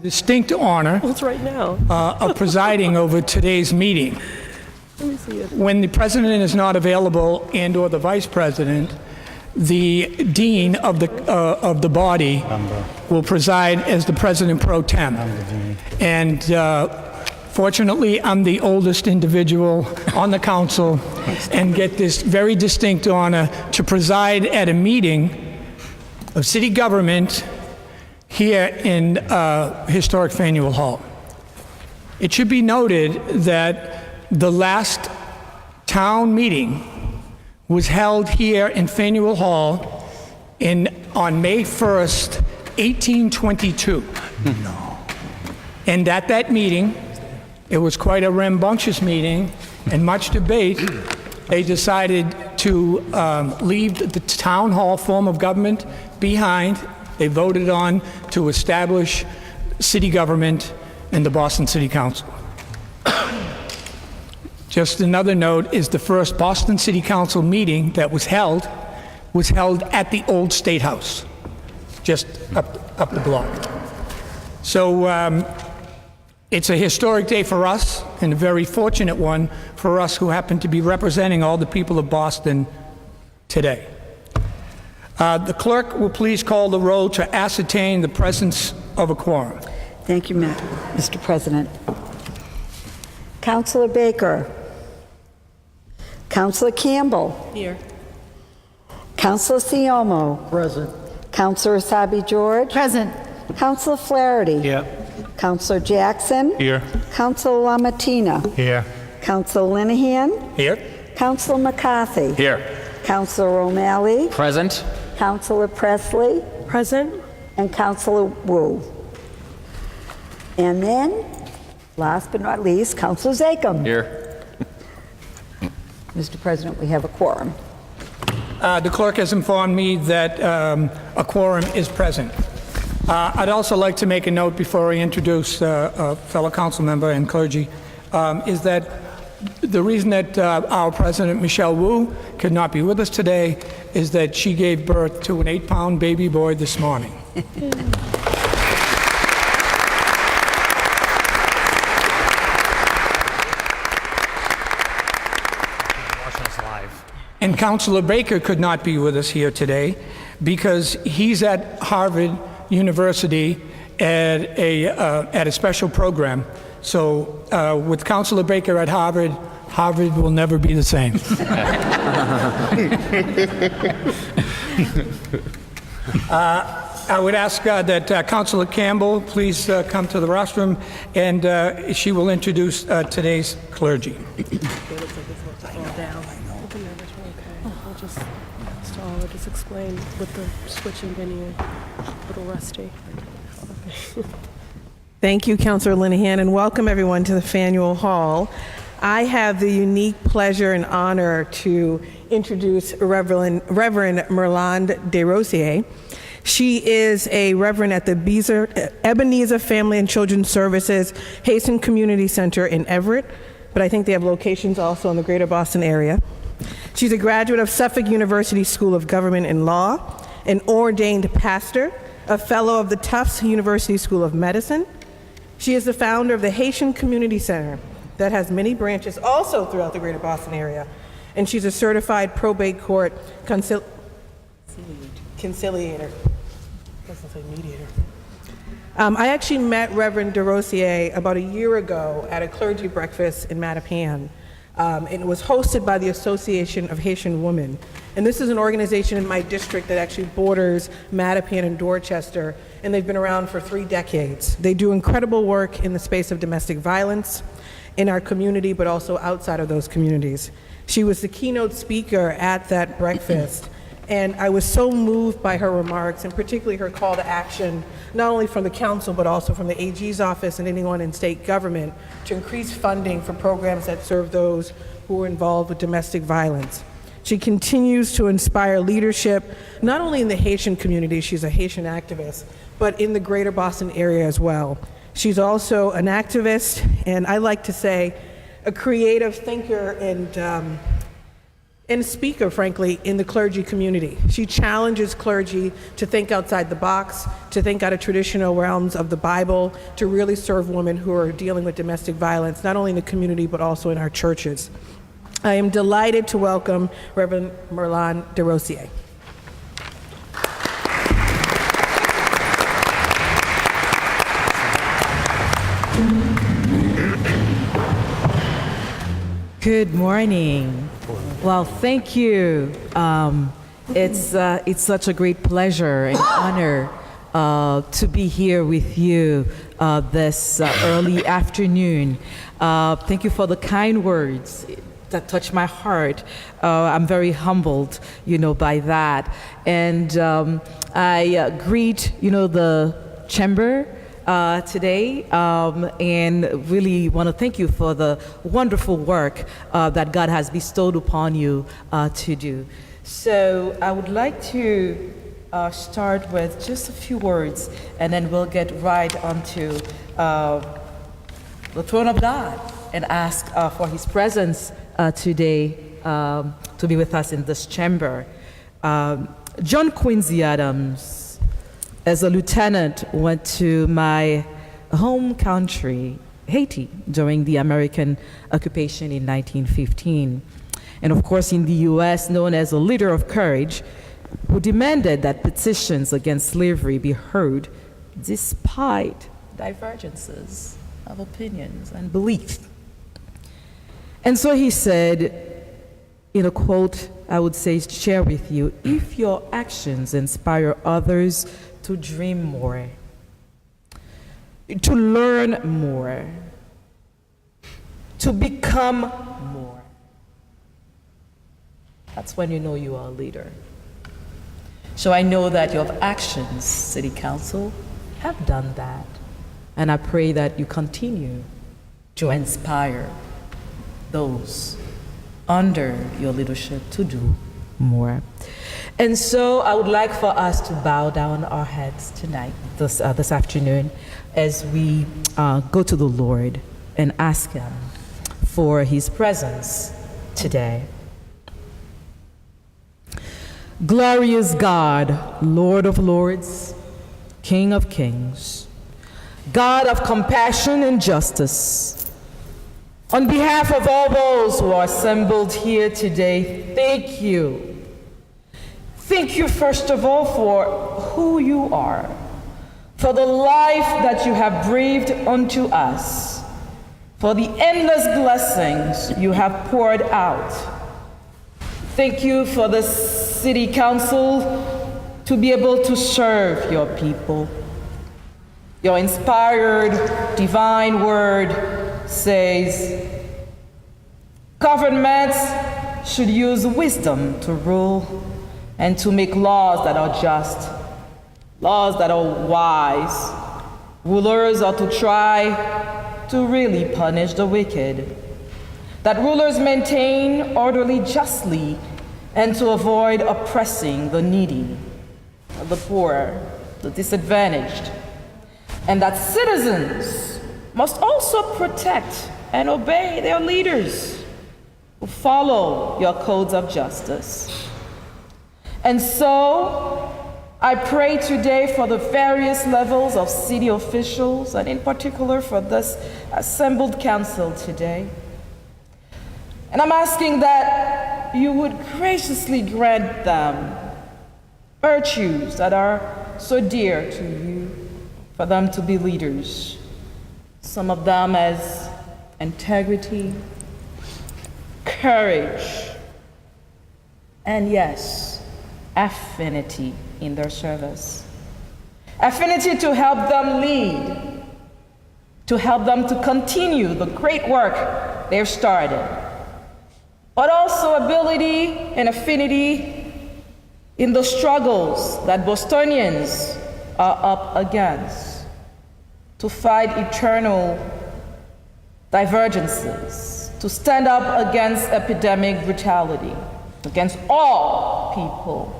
Distinct honor right now. of presiding over today's meeting. Let me see it. When the president is not available and/or the vice president, the dean of the body will preside as the president pro tem. And fortunately, I'm the oldest individual on the council and get this very distinct honor to preside at a meeting of city government here in historic Faneuil Hall. It should be noted that the last town meeting was held here in Faneuil Hall on May 1st, 1822. No. And at that meeting, it was quite a rambunctious meeting and much debate. They decided to leave the town hall form of government behind. They voted on to establish city government and the Boston City Council. Just another note is the first Boston City Council meeting that was held at the old State House, just up the block. So it's a historic day for us and a very fortunate one for us who happen to be representing all the people of Boston today. The clerk will please call the roll to ascertain the presence of a quorum. Thank you, Mr. President. Councilor Baker. Councilor Campbell. Here. Councilor Siomo. Present. Councilor Asabi George. Present. Councilor Flaherty. Here. Councilor Jackson. Here. Councilor LaMattina. Here. Councilor Linehan. Here? Councilor McCarthy. Here. Councilor O'Malley. Present. Councilor Presley. Present. And Councilor Wu. And then, last but not least, Councilor Zakem. Here. Mr. President, we have a quorum. The clerk has informed me that a quorum is present. I'd also like to make a note before I introduce a fellow council member and clergy, is that the reason that our president, Michelle Wu, could not be with us today is that she gave birth to an 8-pound baby boy this morning. And Councilor Baker could not be with us here today because he's at Harvard University at a special program. So with Councilor Baker at Harvard, Harvard will never be the same. I would ask that Councilor Campbell please come to the rostrum, and she will introduce today's clergy. I'll just explain with the switching venue. A little rusty. Thank you, Councilor Linehan, and welcome everyone to the Faneuil Hall. I have the unique pleasure and honor to introduce Reverend Merlande Desrosiers. She is a reverend at the Ebenezer Family and Children's Services Hasten Community Center in Everett, but I think they have locations also in the greater Boston area. She's a graduate of Suffolk University School of Government and Law, an ordained pastor, a fellow of the Tufts University School of Medicine. She is the founder of the Haitian Community Center that has many branches also throughout the greater Boston area. And she's a certified probate court conciliator. Doesn't say mediator. I actually met Reverend DeRosier about a year ago at a clergy breakfast in Mattapan. And it was hosted by the Association of Haitian Women. And this is an organization in my district that actually borders Mattapan and Dorchester, and they've been around for 3 decades. They do incredible work in the space of domestic violence in our community, but also outside of those communities. She was the keynote speaker at that breakfast, and I was so moved by her remarks, and particularly her call to action, not only from the council, but also from the AG's office and anyone in state government to increase funding for programs that serve those who are involved with domestic violence. She continues to inspire leadership, not only in the Haitian community, she's a Haitian activist, but in the greater Boston area as well. She's also an activist, and I like to say, a creative thinker and a speaker, frankly, in the clergy community. She challenges clergy to think outside the box, to think out of traditional realms of the Bible, to really serve women who are dealing with domestic violence, not only in the community, but also in our churches. I am delighted to welcome Reverend Merlane DeRosier. Good morning. Well, thank you. It's such a great pleasure and honor to be here with you this early afternoon. Thank you for the kind words that touch my heart. I'm very humbled, by that. And I greet, the chamber today, and really want to thank you for the wonderful work that God has bestowed upon you to do. So I would like to start with just a few words, and then we'll get right onto the throne of God and ask for His presence today to be with us in this chamber. John Quincy Adams, as a lieutenant, went to my home country, Haiti, during the American occupation in 1915. And of course, in the US, known as a leader of courage, who demanded that petitions against slavery be heard despite divergences of opinions and beliefs. And so he said, in a quote I would say share with you, if your actions inspire others to dream more, to learn more, to become more, that's when you know you are a leader. So I know that your actions, City Council, have done that. And I pray that you continue to inspire those under your leadership to do more. And so I would like for us to bow down our heads tonight, this afternoon, as we go to the Lord and ask Him for His presence today. Glorious God, Lord of lords, King of kings, God of compassion and justice, on behalf of all those who are assembled here today, thank you. Thank you, first of all, for who you are, for the life that you have breathed unto us, for the endless blessings you have poured out. Thank you for the City Council to be able to serve your people. Your inspired divine word says, governments should use wisdom to rule and to make laws that are just, laws that are wise. Rulers are to try to really punish the wicked. That rulers maintain orderly justly and to avoid oppressing the needy, the poor, the disadvantaged. And that citizens must also protect and obey their leaders who follow your codes of justice. And so, I pray today for the various levels of city officials, and in particular for this assembled council today. And I'm asking that you would graciously grant them virtues that are so dear to you, for them to be leaders. Some of them as integrity, courage, and yes, affinity in their service. Affinity to help them lead, to help them to continue the great work they've started, but also ability and affinity in the struggles that Bostonians are up against, to fight eternal divergences, to stand up against epidemic brutality, against all people,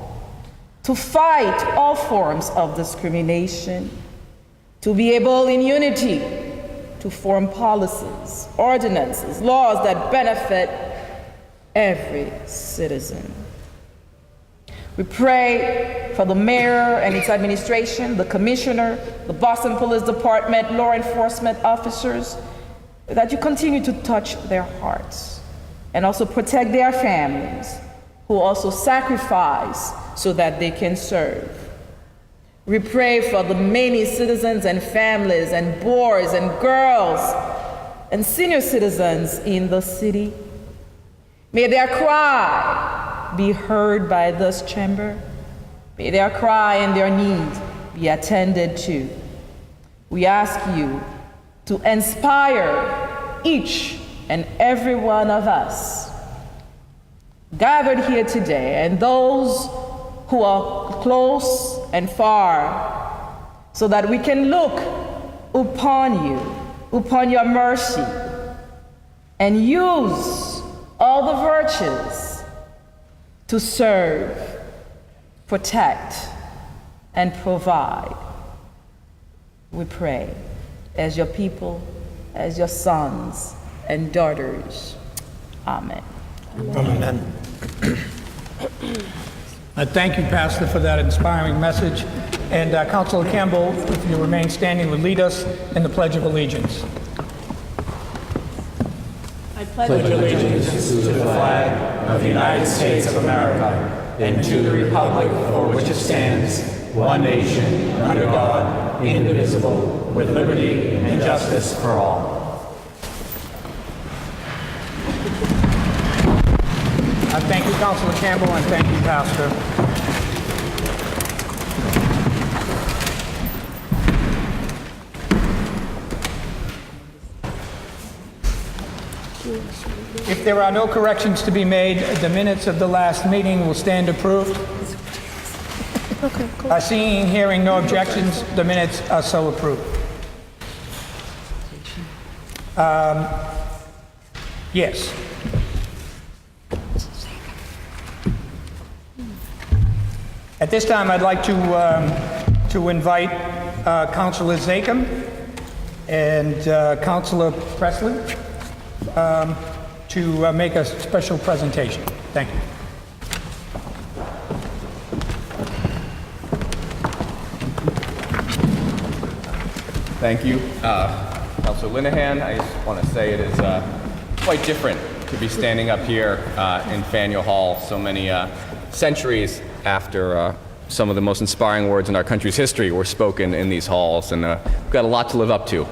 to fight all forms of discrimination, to be able in unity to form policies, ordinances, laws that benefit every citizen. We pray for the mayor and its administration, the commissioner, the Boston Police Department, law enforcement officers, that you continue to touch their hearts and also protect their families who also sacrifice so that they can serve. We pray for the many citizens and families and boys and girls and senior citizens in the city. May their cry be heard by this chamber. May their cry and their needs be attended to. We ask you to inspire each and every one of us gathered here today, and those who are close and far, so that we can look upon you, upon your mercy, and use all the virtues to serve, protect, and provide. We pray as your people, as your sons and daughters. Amen. Amen. Thank you, Pastor, for that inspiring message. And Councilor Campbell, if you remain standing, would lead us in the Pledge of Allegiance. Pledge allegiance to the flag of the United States of America and to the republic for which it stands, one nation, under God, indivisible, with liberty and justice for all. Thank you, Councilor Campbell, and thank you, Pastor. If there are no corrections to be made, the minutes of the last meeting will stand approved. Okay, cool. Seeing and hearing no objections, the minutes are so approved. Yes. At this time, I'd like to invite Councilor Zachem and Councilor Presley to make a special presentation. Thank you. Thank you. Councilor Linehan, I just want to say it is quite different to be standing up here in Faneuil Hall so many centuries after some of the most inspiring words in our country's history were spoken in these halls. And we've got a lot to live up to,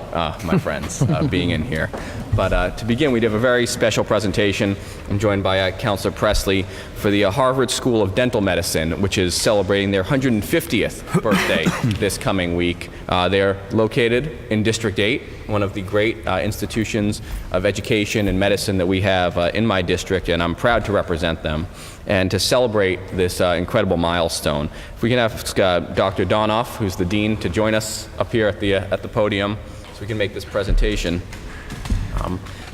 my friends, being in here. But to begin, we have a very special presentation. I'm joined by Councilor Presley for the Harvard School of Dental Medicine, which is celebrating their 150th birthday this coming week. They're located in District 8, one of the great institutions of education and medicine that we have in my district, and I'm proud to represent them. And to celebrate this incredible milestone, if we can ask Dr. Donoff, who's the dean, to join us up here at the podium so we can make this presentation.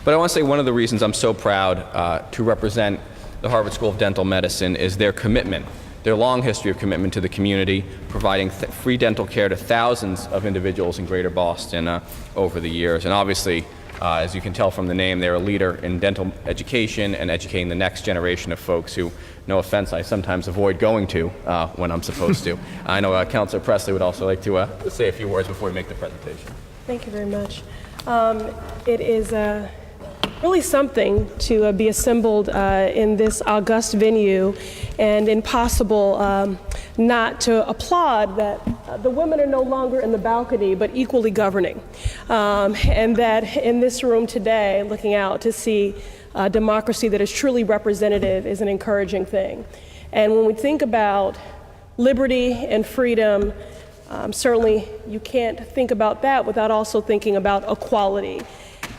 But I want to say one of the reasons I'm so proud to represent the Harvard School of Dental Medicine is their commitment, their long history of commitment to the community, providing free dental care to thousands of individuals in Greater Boston over the years. And obviously, as you can tell from the name, they're a leader in dental education and educating the next generation of folks who, no offense, I sometimes avoid going to when I'm supposed to. I know Councilor Presley would also like to say a few words before we make the presentation. Thank you very much. It is really something to be assembled in this august venue and in possible not to applaud that the women are no longer in the balcony, but equally governing. And that in this room today, looking out to see democracy that is truly representative is an encouraging thing. And when we think about liberty and freedom, certainly you can't think about that without also thinking about equality.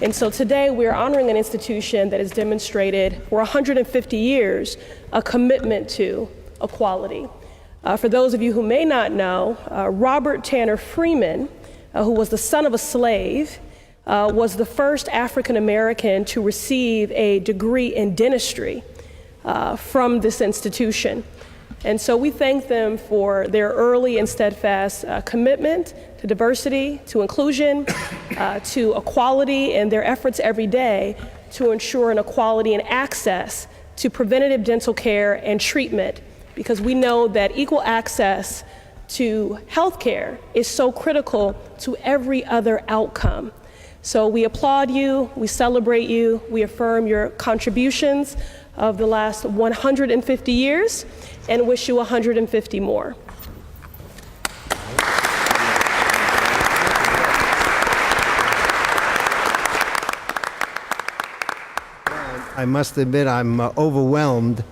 And so today we're honoring an institution that has demonstrated for 150 years a commitment to equality. For those of you who may not know, Robert Tanner Freeman, who was the son of a slave, was the first African American to receive a degree in dentistry from this institution. And so we thank them for their early and steadfast commitment to diversity, to inclusion, to equality, and their efforts every day to ensure an equality in access to preventative dental care and treatment, because we know that equal access to health care is so critical to every other outcome. So we applaud you, we celebrate you, we affirm your contributions of the last 150 years, and wish you 150 more. I must admit I'm overwhelmed.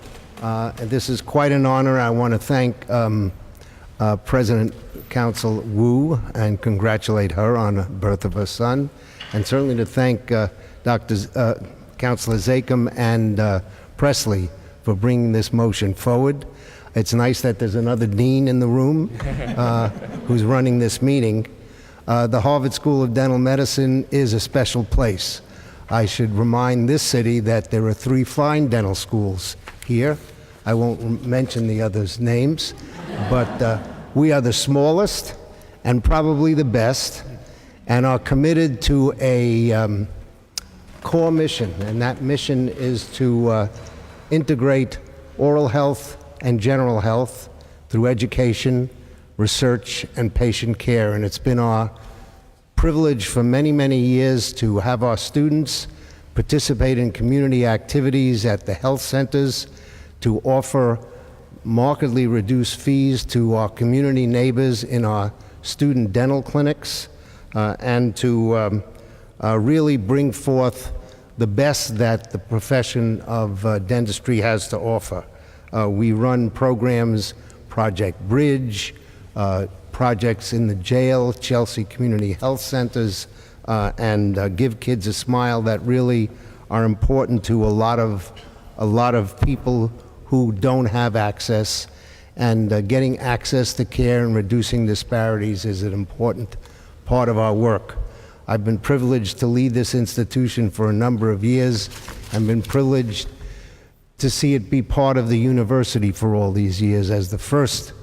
This is quite an honor. I want to thank President Council Wu and congratulate her on the birth of her son, and certainly to thank Councilor Zakem and Presley for bringing this motion forward. It's nice that there's another dean in the room who's running this meeting. The Harvard School of Dental Medicine is a special place. I should remind this city that there are 3 fine dental schools here. I won't mention the others' names, but we are the smallest and probably the best, and are committed to a core mission, and that mission is to integrate oral health and general health through education, research, and patient care. And it's been our privilege for many, many years to have our students participate in community activities at the health centers, to offer markedly reduced fees to our community neighbors in our student dental clinics, and to really bring forth the best that the profession of dentistry has to offer. We run programs, Project Bridge, projects in the jail, Chelsea Community Health Centers, and Give Kids a Smile that really are important to a lot of people who don't have access. And getting access to care and reducing disparities is an important part of our work. I've been privileged to lead this institution for a number of years and been privileged to see it be part of the university for all these years as the first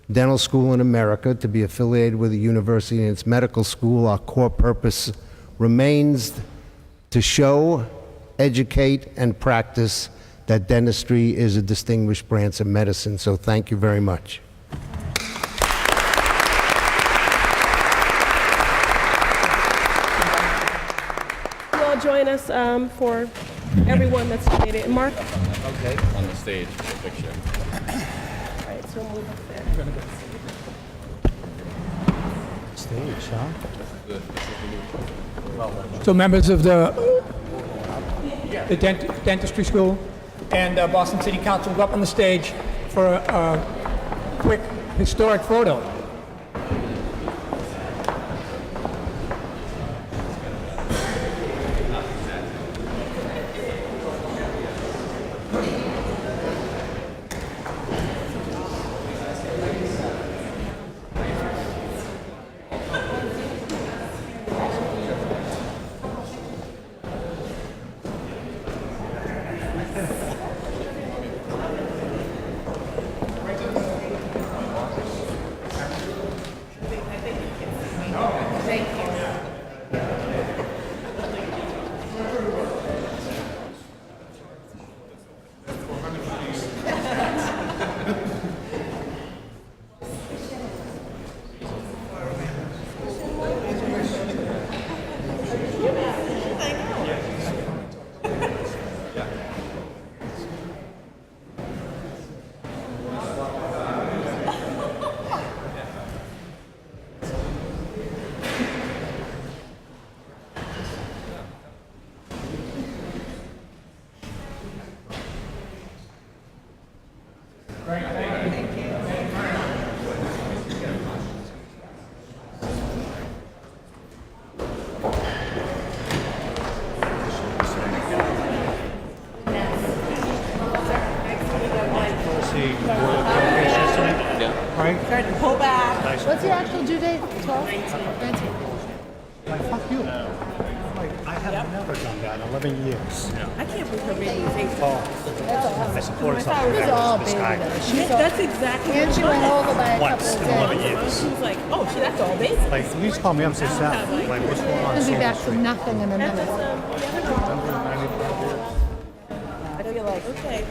dental school in America to be affiliated with a university and its medical school. Our core purpose remains to show, educate, and practice that dentistry is a distinguished branch of medicine. So thank you very much. Join us for everyone that's donated. Mark? Okay. On the stage, the picture. All right, so we'll move up there. Stage, huh? So members of the dentistry school and Boston City Council go up on the stage for a quick historic photo. you. Like, I have never done that in 11 years. I can't believe her baby is 8. I supported something like this guy That's exactly And she went over by a once in couple of 11 days. years. She was like, oh, that's all baby. Like, please call me. I'm so sad. Like, what's going on? She'll be So back to nothing in a minute. I feel like, okay.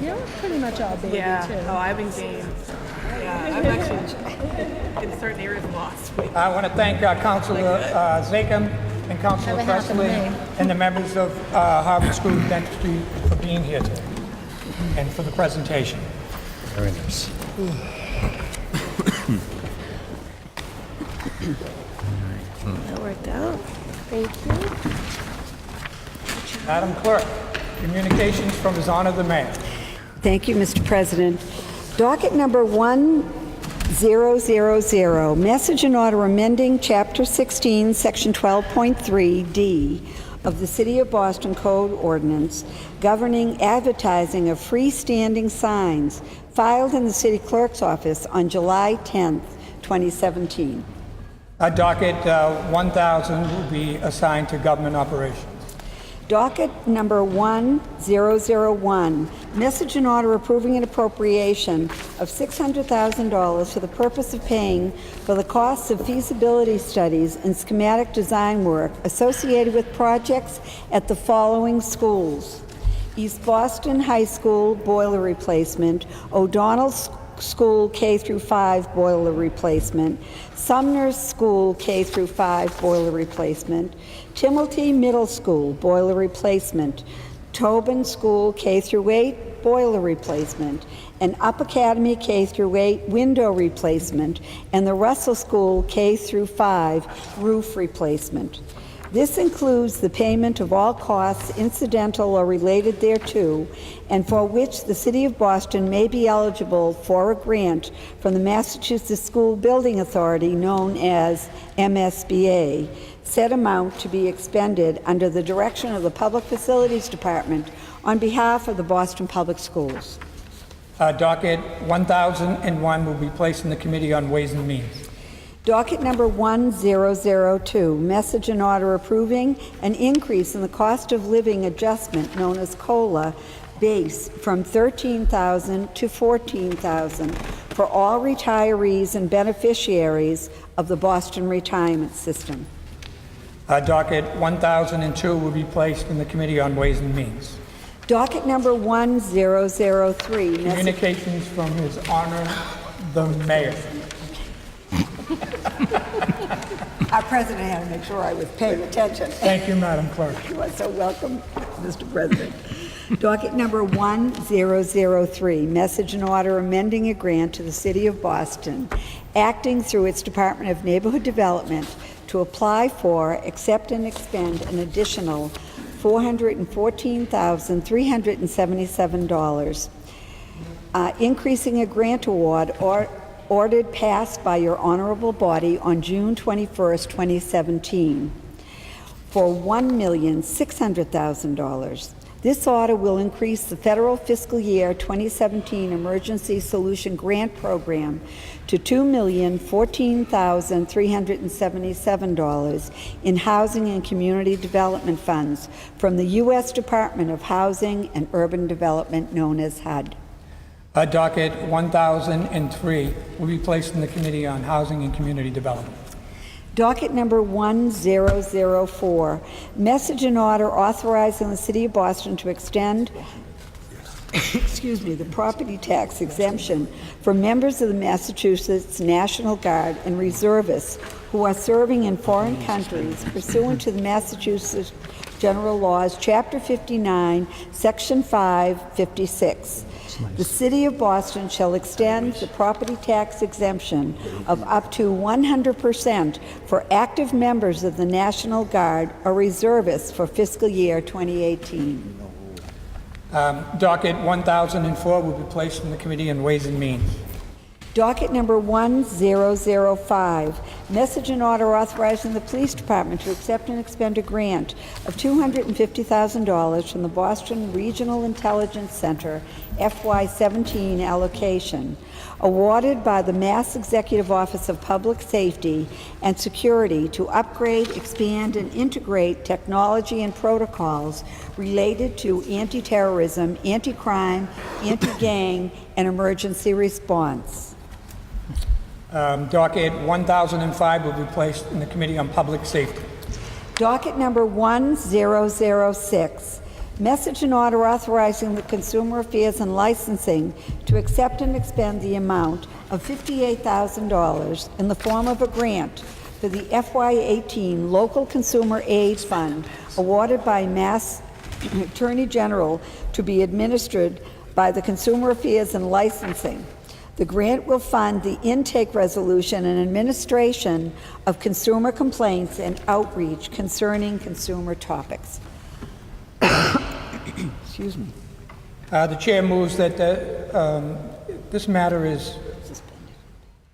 You're pretty much all baby, too. I've been gained. Yeah, I'm actually in certain areas lost. I want to thank Councilor Zachem and Councilor Never happened to Presley me. and the members of Harvard School of Dentistry for being here today and for the presentation. very nice. That worked out. Thank you. Madam Clerk, communications from His Honor the Mayor. Thank you, Mr. President. Docket number 1000, message and order amending Chapter 16, Section 12.3D of the City of Boston Code Ordinance governing advertising of freestanding signs, filed in the City Clerk's office on July 10th, 2017. Docket 1000 will be assigned to Government Operations. Docket number 1001, message and order approving an appropriation of $600,000 for the purpose of paying for the costs of feasibility studies and schematic design work associated with projects at the following schools: East Boston High School boiler replacement, O'Donnell School K-5 boiler replacement, Sumner's School K-5 boiler replacement, Timilty Middle School boiler replacement, Tobin School K-8 boiler replacement, and Up Academy K-8 window replacement, and the Russell School K-5 roof replacement. This includes the payment of all costs incidental or related thereto, and for which the City of Boston may be eligible for a grant from the Massachusetts School Building Authority, known as MSBA, said amount to be expended under the direction of the Public Facilities Department on behalf of the Boston Public Schools. Docket 1001 will be placed in the Committee on Ways and Means. Docket number 1002, message and order approving an increase in the cost of living adjustment known as COLA base from $13,000 to $14,000 for all retirees and beneficiaries of the Boston Retirement System. Docket 1002 will be placed in the Committee on Ways and Means. Docket number 1003, Communications from His Honor the Mayor. Our president had to make sure I was paying attention. Thank you, Madam Clerk. You are so welcome, Mr. President. Docket number 1003, message and order amending a grant to the City of Boston, acting through its Department of Neighborhood Development to apply for, accept, and expend an additional $414,377, increasing a grant award ordered passed by your honorable body on June 21st, 2017, for $1,600,000. This order will increase the federal fiscal year 2017 Emergency Solution Grant Program to $2,014,377 in Housing and Community Development Funds from the U.S. Department of Housing and Urban Development, known as HUD. Docket 1003 will be placed in the Committee on Housing and Community Development. Docket number 1004, message and order authorizing the City of Boston to extend the property tax exemption for members of the Massachusetts National Guard and reservists who are serving in foreign countries pursuant to the Massachusetts General Laws, Chapter 59, Section 556. The City of Boston shall extend the property tax exemption of up to 100% for active members of the National Guard or reservists for fiscal year 2018. Docket 1004 will be placed in the Committee on Ways and Means. Docket number 1005, message and order authorizing the Police Department to accept and expend a grant of $250,000 from the Boston Regional Intelligence Center FY17 allocation awarded by the Mass Executive Office of Public Safety and Security to upgrade, expand, and integrate technology and protocols related to anti-terrorism, anti-crime, anti-gang, and emergency response. Docket 1005 will be placed in the Committee on Public Safety. Docket number 1006, message and order authorizing the Consumer Affairs and Licensing to accept and expend the amount of $58,000 in the form of a grant for the FY18 Local Consumer Aid Fund awarded by Mass Attorney General to be administered by the Consumer Affairs and Licensing. The grant will fund the intake resolution and administration of consumer complaints and outreach concerning consumer topics. Excuse me. The chair moves that this matter is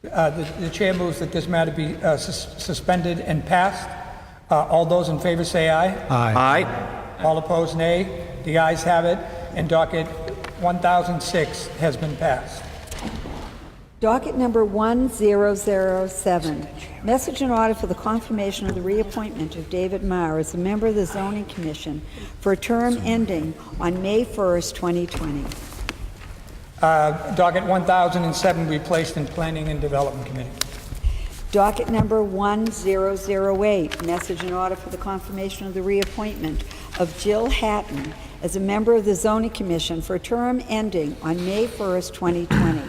the chair moves that this matter be suspended and passed. All those in favor say aye. Aye. All opposed, nay. The ayes have it, and docket 1006 has been passed. Docket number 1007, message and order for the confirmation of the reappointment of David Marr as a member of the Zoning Commission for a term ending on May 1st, 2020. Docket 1007 be placed in Planning and Development Committee. Docket number 1008, message and order for the confirmation of the reappointment of Jill Hatton as a member of the Zoning Commission for a term ending on May 1st, 2020.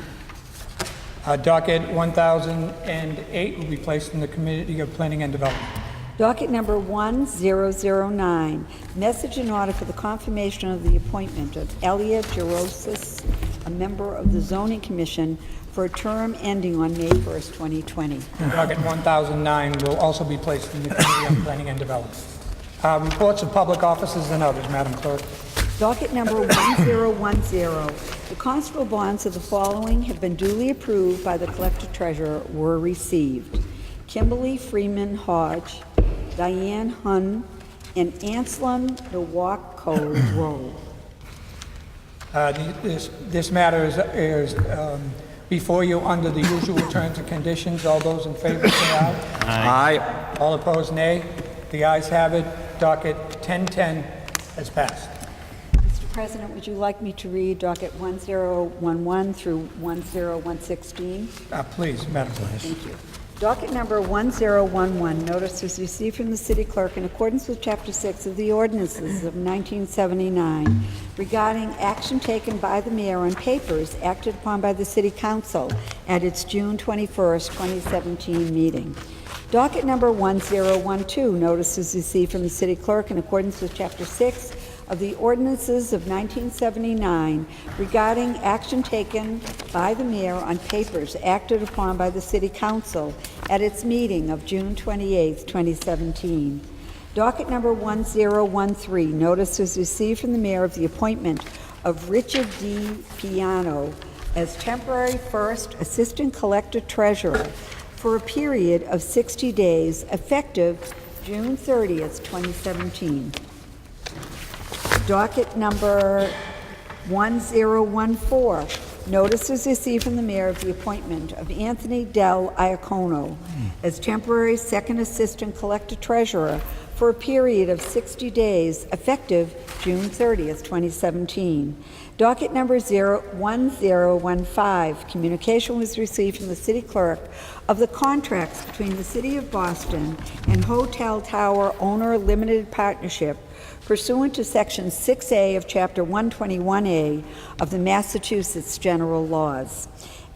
Docket 1008 will be placed in the Committee of Planning and Development. Docket number 1009, message and order for the confirmation of the appointment of Elia Gerosis, a member of the Zoning Commission, for a term ending on May 1st, 2020. Docket 1009 will also be placed in the Committee on Planning and Development. Reports of public officers and others, Madam Clerk. Docket number 1010, the constable bonds of the following have been duly approved by the Collector Treasurer were received. Kimberly Freeman Hodge, Diane Hun, and Anselm Nowako Rowe. This matter is before you under the usual terms and conditions. All those in favor say aye. Aye. All opposed, nay. The ayes have it. Docket 1010 has passed. Mr. President, would you like me to read docket 1011 through 10116? Please, Madam Clerk. Thank you. Docket number 1011, notice is received from the City Clerk in accordance with Chapter 6 of the Ordinances of 1979 regarding action taken by the Mayor on papers acted upon by the City Council at its June 21st, 2017 meeting. Docket number 1012, notice is received from the City Clerk in accordance with Chapter 6 of the Ordinances of 1979 regarding action taken by the Mayor on papers acted upon by the City Council at its meeting of June 28, 2017. Docket number 1013, notice is received from the Mayor of the appointment of Richard D. Piano as temporary First Assistant Collector Treasurer for a period of 60 days effective June 30th, 2017. Docket number 1014, notice is received from the Mayor of the appointment of Anthony Del Iacono as temporary Second Assistant Collector Treasurer for a period of 60 days effective June 30th, 2017. Docket number 1015, communication was received from the City Clerk of the contracts between the City of Boston and Hotel Tower Owner Limited Partnership pursuant to Section 6A of Chapter 121A of the Massachusetts General Laws.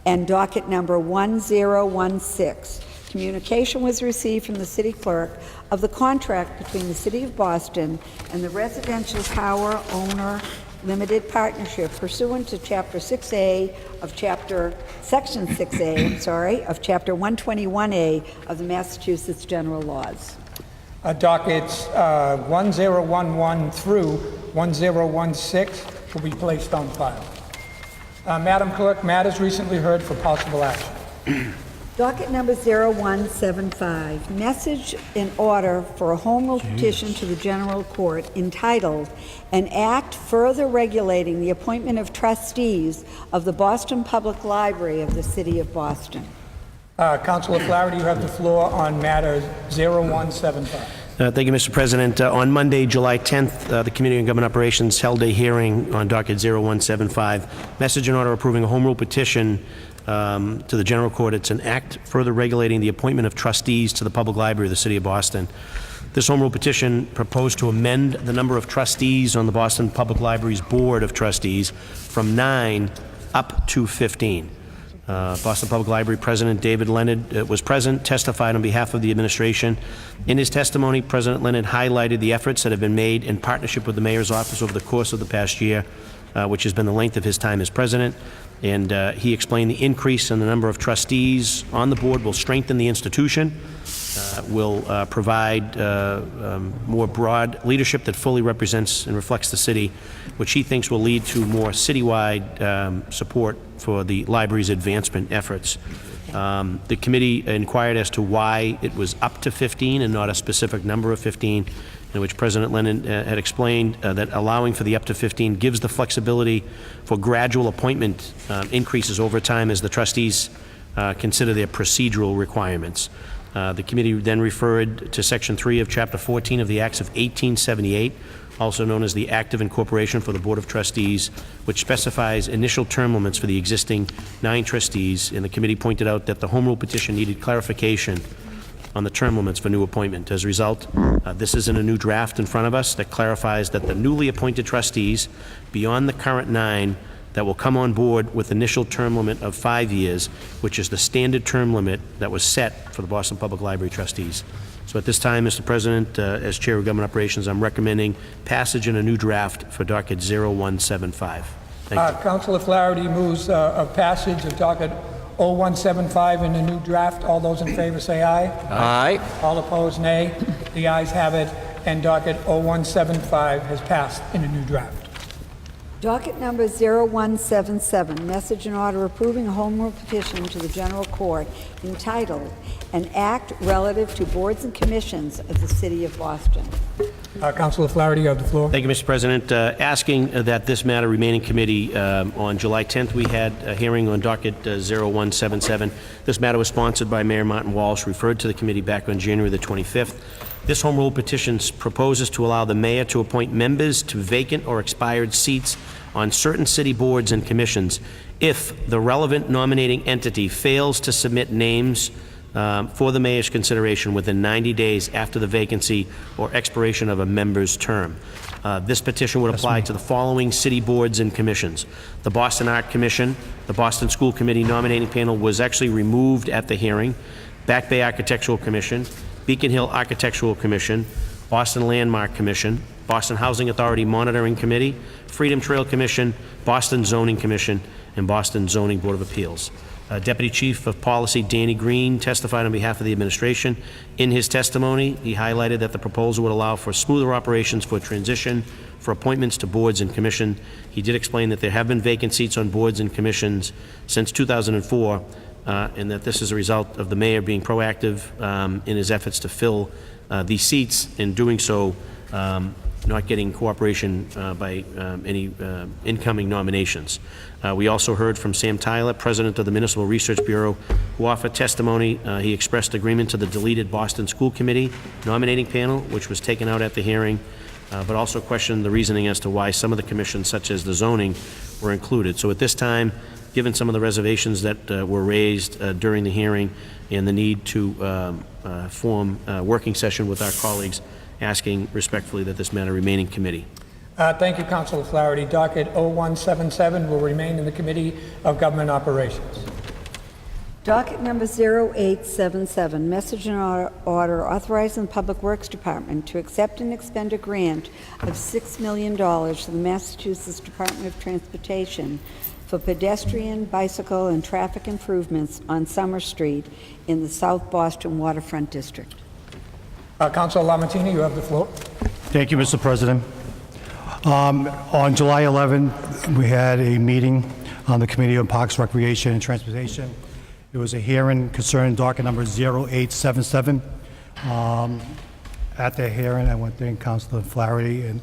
And docket number 1016, communication was received from the City Clerk of the contract between the City of Boston and the Residential Tower Owner Limited Partnership pursuant to Chapter 6A of Section 6A, of Chapter 121A of the Massachusetts General Laws. Dockets 1011 through 1016 will be placed on file. Madam Clerk, matters recently heard for possible action. Docket number 0175, message in order for a home rule petition to the General Court entitled, "An Act Further Regulating the Appointment of Trustees of the Boston Public Library of the City of Boston." Councilor Flaherty, you have the floor on matter 0175. Thank you, Mr. President. On Monday, July 10th, the Committee on Government Operations held a hearing on docket 0175, message in order approving a home rule petition to the General Court. It's an act further regulating the appointment of trustees to the Public Library of the City of Boston. This home rule petition proposed to amend the number of trustees on the Boston Public Library's Board of Trustees from 9 up to 15. Boston Public Library President David Leonard was present, testified on behalf of the administration. In his testimony, President Leonard highlighted the efforts that have been made in partnership with the Mayor's office over the course of the past year, which has been the length of his time as president. And he explained the increase in the number of trustees on the board will strengthen the institution, will provide more broad leadership that fully represents and reflects the city, which he thinks will lead to more citywide support for the library's advancement efforts. The committee inquired as to why it was up to 15 and not a specific number of 15, in which President Lennon had explained that allowing for the up to 15 gives the flexibility for gradual appointment increases over time as the trustees consider their procedural requirements. The committee then referred to Section 3 of Chapter 14 of the Acts of 1878, also known as the Act of Incorporation for the Board of Trustees, which specifies initial term limits for the existing 9 trustees, and the committee pointed out that the home rule petition needed clarification on the term limits for new appointment. As a result, this is in a new draft in front of us that clarifies that the newly appointed trustees, beyond the current 9, that will come on board with initial term limit of 5 years, which is the standard term limit that was set for the Boston Public Library trustees. So at this time, Mr. President, as Chair of Government Operations, I'm recommending passage in a new draft for docket 0175. Thank you. Councilor Flaherty moves of passage of docket 0175 in a new draft. All those in favor say aye. Aye. All opposed, nay. The ayes have it, and docket 0175 has passed in a new draft. Docket number 0177, message in order approving a home rule petition to the General Court entitled, "An Act Relative to Boards and Commissions of the City of Boston." Councilor Flaherty, you have the floor. Thank you, Mr. President. Asking that this matter remain in committee. On July 10th, we had a hearing on docket 0177. This matter was sponsored by Mayor Martin Walsh, referred to the committee back on January the 25th. This home rule petition proposes to allow the mayor to appoint members to vacant or expired seats on certain city boards and commissions if the relevant nominating entity fails to submit names for the mayor's consideration within 90 days after the vacancy or expiration of a member's term. This petition would apply to the following city boards and commissions. The Boston Art Commission, the Boston School Committee nominating panel was actually removed at the hearing, Back Bay Architectural Commission, Beacon Hill Architectural Commission, Boston Landmark Commission, Boston Housing Authority Monitoring Committee, Freedom Trail Commission, Boston Zoning Commission, and Boston Zoning Board of Appeals. Deputy Chief of Policy Danny Green testified on behalf of the administration. In his testimony, he highlighted that the proposal would allow for smoother operations for transition for appointments to boards and commission. He did explain that there have been vacant seats on boards and commissions since 2004, and that this is a result of the mayor being proactive in his efforts to fill these seats, in doing so not getting cooperation by any incoming nominations. We also heard from Sam Tyler, president of the Municipal Research Bureau, who offered testimony. He expressed agreement to the deleted Boston School Committee nominating panel, which was taken out at the hearing, but also questioned the reasoning as to why some of the commissions, such as the zoning, were included. So at this time, given some of the reservations that were raised during the hearing and the need to form a working session with our colleagues, asking respectfully that this matter remain in committee. Thank you, Councilor Flaherty. Docket 0177 will remain in the Committee of Government Operations. Docket number 0877, message in order authorizing the Public Works Department to accept and expend a grant of $6 million to the Massachusetts Department of Transportation for pedestrian, bicycle, and traffic improvements on Summer Street in the South Boston Waterfront District. Councilor Lamartine, you have the floor. Thank you, Mr. President. On July 11, we had a meeting on the Committee on Parks, Recreation, and Transportation, There was a hearing concerning docket number 0877. At the hearing, I went there and Councilor Flaherty, and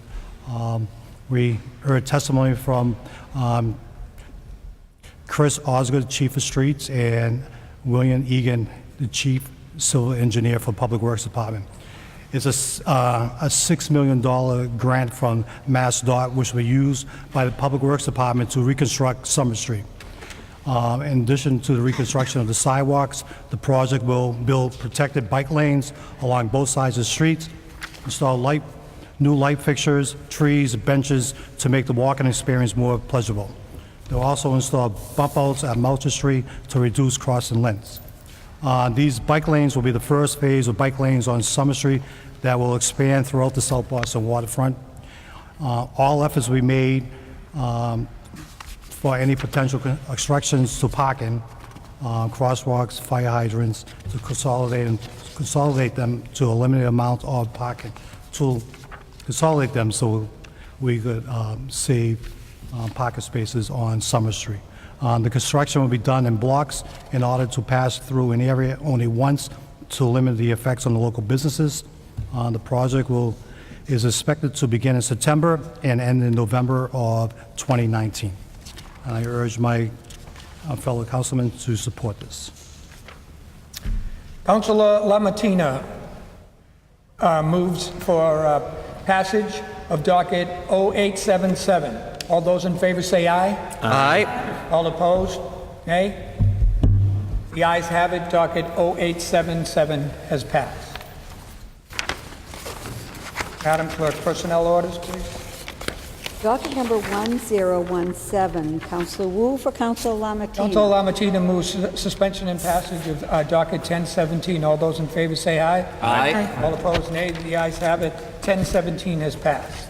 we heard testimony from Chris Osgood, Chief of Streets, and William Egan, the Chief Civil Engineer for Public Works Department. It's a $6 million grant from MassDOT, which will be used by the Public Works Department to reconstruct Summer Street. In addition to the reconstruction of the sidewalks, the project will build protected bike lanes along both sides of the streets, install new light fixtures, trees, benches to make the walking experience more pleasurable. They'll also install bump outs at Melcher Street to reduce crossing lengths. These bike lanes will be the first phase of bike lanes on Summer Street that will expand throughout the South Boston waterfront. All efforts will be made for any potential obstructions to parking, crosswalks, fire hydrants, to consolidate them to a limited amount of parking, to consolidate them so we could save parking spaces on Summer Street. The construction will be done in blocks in order to pass through an area only once to limit the effects on the local businesses. The project is expected to begin in September and end in November of 2019. I urge my fellow councilmen to support this. Councilor Lamattina moves for passage of docket 0877. All those in favor say aye. Aye. All opposed? Nay? The ayes have it. Docket 0877 has passed. Madam Clerk, personnel orders, please. Docket number 1017, Councilor Wu for Councilor Lamattina. Councilor Lamattina moves suspension and passage of docket 1017. All those in favor say aye. Aye. All opposed, nay. The ayes have it. 1017 has passed.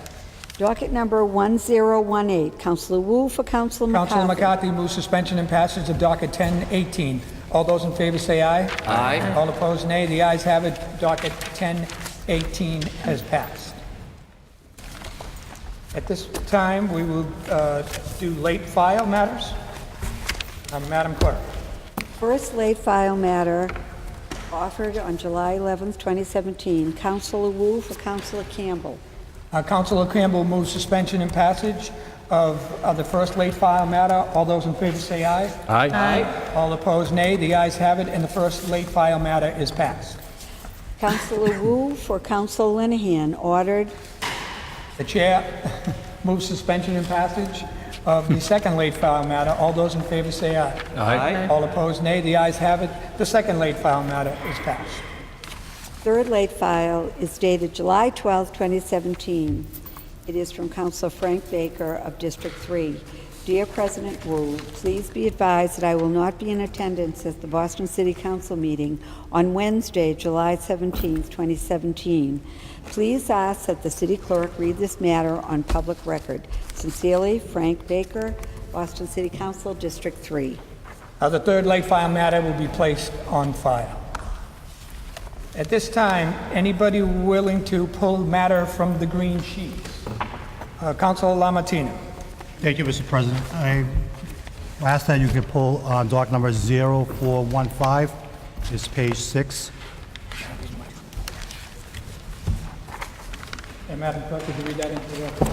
Docket number 1018, Councilor Wu for Councilor McCarthy. Councilor McCarthy moves suspension and passage of docket 1018. All those in favor say aye. Aye. All opposed, nay. The ayes have it. Docket 1018 has passed. At this time, we will do late file matters. Madam Clerk. First late file matter offered on July 11th, 2017. Councilor Wu for Councilor Campbell. Councilor Campbell moves suspension and passage of the first late file matter. All those in favor say aye. Aye. Aye. All opposed, nay. The ayes have it, and the first late file matter is passed. Councilor Wu for Councilor Linehan ordered. The chair moves suspension and passage of the second late file matter. All those in favor say aye. Aye. All opposed, nay. The ayes have it. The second late file matter is passed. Third late file is dated July 12, 2017. It is from Councilor Frank Baker of District 3. Dear President Wu, please be advised that I will not be in attendance at the Boston City Council meeting on Wednesday, July 17, 2017. Please ask that the City Clerk read this matter on public record. Sincerely, Frank Baker, Boston City Council, District 3. The third late file matter will be placed on file. At this time, anybody willing to pull matter from the green sheets? Councilor Lamattina. Thank you, Mr. President. I ask that you can pull docket number 0415. It's page 6. And Madam Clerk, could you read that into the record?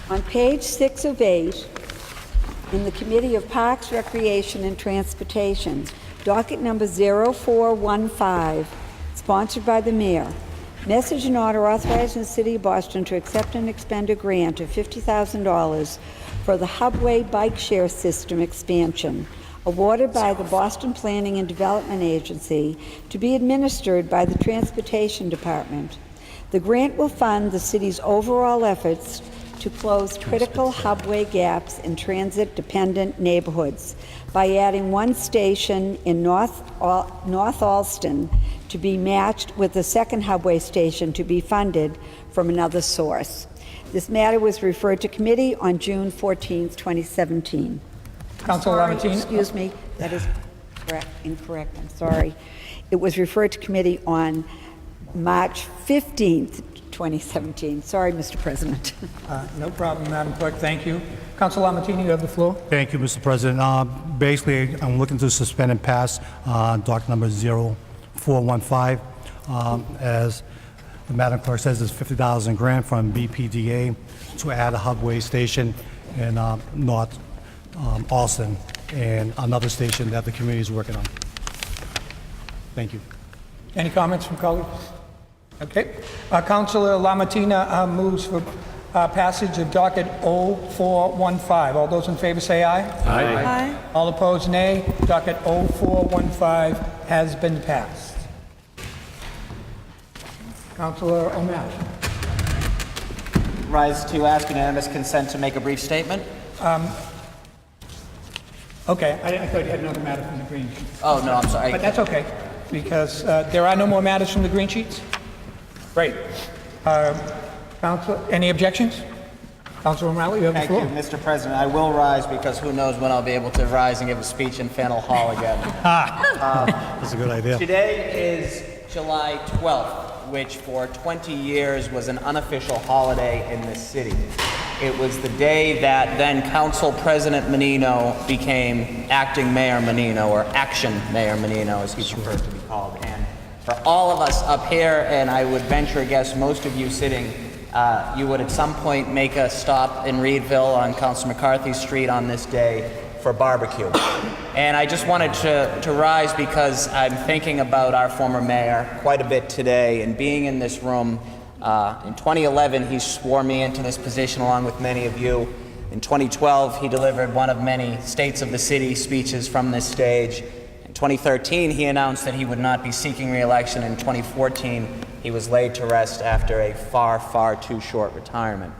On page 6 of 8, in the Committee of Parks, Recreation, and Transportation, docket number 0415, sponsored by the Mayor. Message and order authorizing the City of Boston to accept and expend a grant of $50,000 for the Hubway Bike Share System expansion, awarded by the Boston Planning and Development Agency to be administered by the Transportation Department. The grant will fund the city's overall efforts to close critical hubway gaps in transit-dependent neighborhoods by adding one station in North Allston to be matched with a second hubway station to be funded from another source. This matter was referred to committee on June 14, 2017. Councilor Lamattina. Excuse me, that is incorrect, I'm sorry. It was referred to committee on March 15th, 2017. Sorry, Mr. President. No problem, Madam Clerk, thank you. Councilor Lamartine, you have the floor. Thank you, Mr. President. Basically, I'm looking to suspend and pass docket number 0415. As the Madam Clerk says, it's $50 grant from BPDA to add a hubway station in North Austin and another station that the community is working on. Thank you. Any comments from colleagues? Okay. Councilor Lamartina moves for passage of docket 0415. All those in favor say aye. Aye. All opposed, nay. Docket 0415 has been passed. Councilor O'Malley. Rise to ask unanimous consent to make a brief statement. Okay, I thought you had another matter from the green sheet. Oh, no, I'm sorry. But that's okay, because there are no more matters from the green sheets? Great. Council, any objections? Councilor O'Malley, you have the Thank you, floor. Mr. President. I will rise because who knows when I'll be able to rise and give a speech in Faneuil Hall again. That's a good idea. Today is July 12th, which for 20 years was an unofficial holiday in this city. It was the day that then Council President Menino became Acting Mayor Menino, or Action Mayor Menino, as he prefers to be called. And for all of us up here, and I would venture a guess most of you sitting, you would at some point make a stop in Reedville on Council McCarthy Street on this day for barbecue. And I just wanted to rise because I'm thinking about our former mayor quite a bit today, and being in this room. In 2011, he swore me into this position along with many of you. In 2012, he delivered one of many States of the City speeches from this stage. In 2013, he announced that he would not be seeking re-election. In 2014, he was laid to rest after a far, far too short retirement.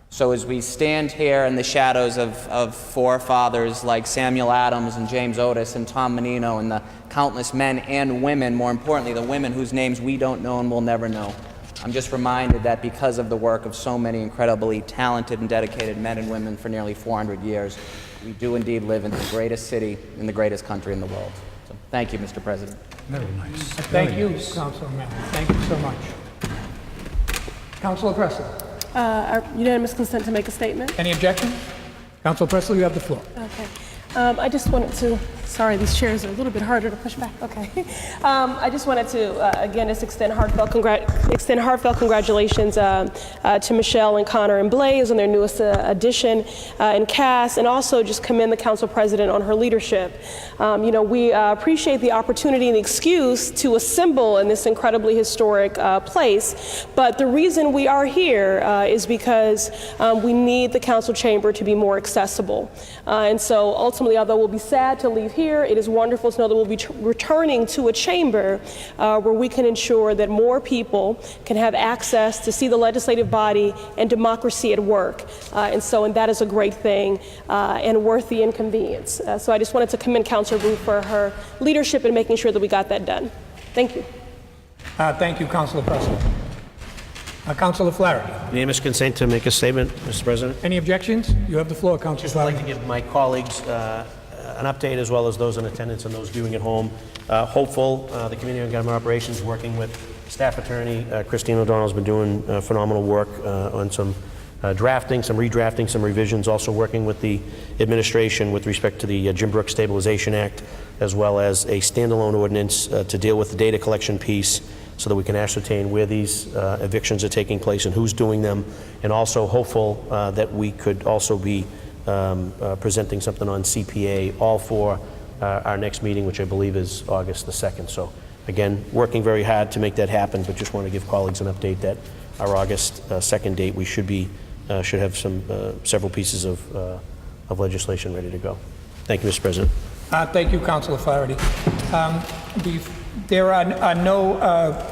So as we stand here in the shadows of forefathers like Samuel Adams and James Otis and Tom Menino and the countless men and women, more importantly, the women whose names we don't know and will never know, I'm just reminded that because of the work of so many incredibly talented and dedicated men and women for nearly 400 years, we do indeed live in the greatest city in the greatest country in the world. So thank you, Mr. President. Very nice. Thank you, Councilor O'Malley. Thank you so much. Councilor Presley. Unanimous consent to make a statement? Any objections? Councilor Presley, you have the floor. Okay. I just wanted to, sorry, these chairs are a little bit harder to push back. Okay. I just wanted to, again, just extend heartfelt congratulations to Michelle and Connor and Blaze on their newest addition and cast, and also just commend the Council President on her leadership. We appreciate the opportunity and the excuse to assemble in this incredibly historic place, but the reason we are here is because we need the Council chamber to be more accessible. And so ultimately, although we'll be sad to leave here, it is wonderful to know that we'll be returning to a chamber where we can ensure that more people can have access to see the legislative body and democracy at work. And that is a great thing and worth the inconvenience. So I just wanted to commend Councilor Booth for her leadership in making sure that we got that done. Thank you. Thank you, Councilor Presley. Councilor Flaherty. Unanimous consent to make a statement, Mr. President. Any objections? You have the floor, Councilor Just would like Flaherty. to give my colleagues an update, as well as those in attendance and those viewing at home. Hopeful, the Committee on Government Operations, working with Staff Attorney Christine O'Donnell, has been doing phenomenal work on some drafting, some redrafting, some revisions, also working with the administration with respect to the Jim Brooks Stabilization Act, as well as a standalone ordinance to deal with the data collection piece, so that we can ascertain where these evictions are taking place and who's doing them, and also hopeful that we could also be presenting something on CPA, all for our next meeting, which I believe is August the 2nd. So again, working very hard to make that happen, but just want to give colleagues an update that our August 2nd date, we should have several pieces of legislation ready to go. Thank you, Mr. President. Thank you, Councilor Flaherty. There are no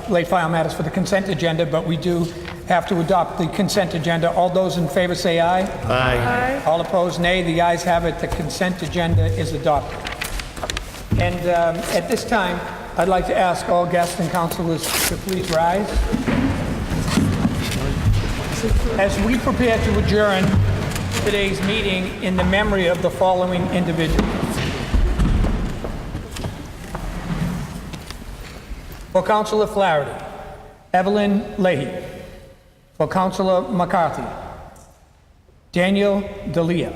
late file matters for the consent agenda, but we do have to adopt the consent agenda. All those in favor say aye. Aye. All opposed, nay. The ayes have it. The consent agenda is adopted. And at this time, I'd like to ask all guests and councilors to please rise as we prepare to adjourn today's meeting in the memory of the following individuals. For Councilor Flaherty, Evelyn Leahy. For Councilor McCarthy, Daniel D'Elia,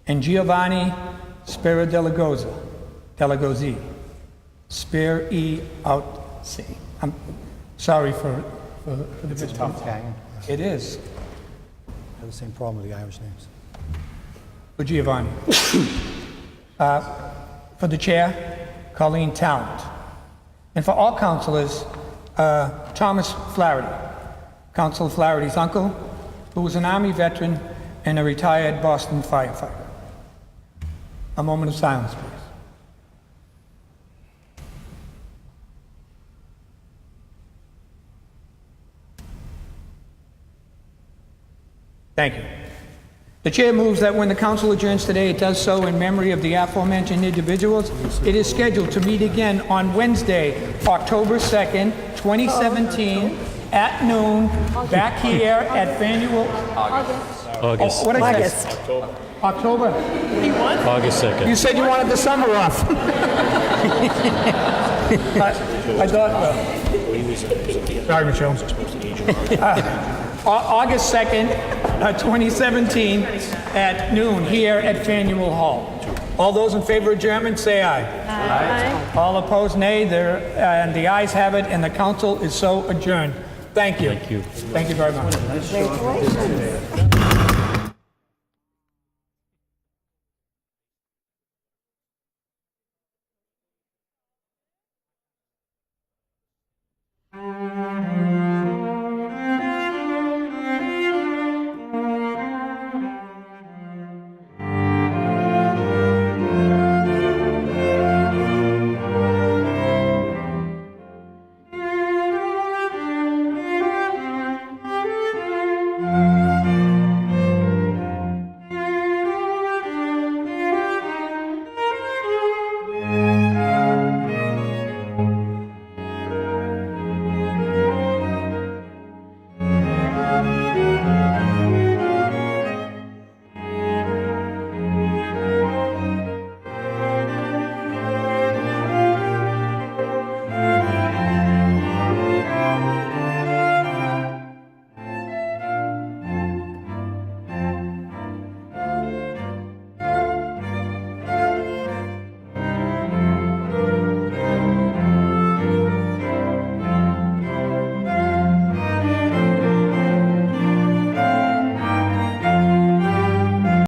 and Giovanni Spiridelagoza, Spir-E-out-C. I'm sorry for the It's a tough Italian. It is. I have the same problem with the Irish names. For Giovanni. For the chair, Colleen Talent. And for all councilors, Thomas Flaherty, Councilor Flaherty's uncle, who was an Army veteran and a retired Boston firefighter. A moment of silence, please. Thank you. The chair moves that when the council adjourns today, it does so in memory of the aforementioned individuals. It is scheduled to meet again on Wednesday, October 2nd, 2017, at noon, back here at Faneuil. August. What did I say? October. August 2nd. You said you wanted the summer off. I thought, sorry, Michelle. August 2nd, 2017, at noon, here at Faneuil Hall. All those in favor of adjournment, say aye. Aye. All opposed, nay. And the ayes have it, and the council is so adjourned. Thank you. Thank you. Thank you very much. Congratulations.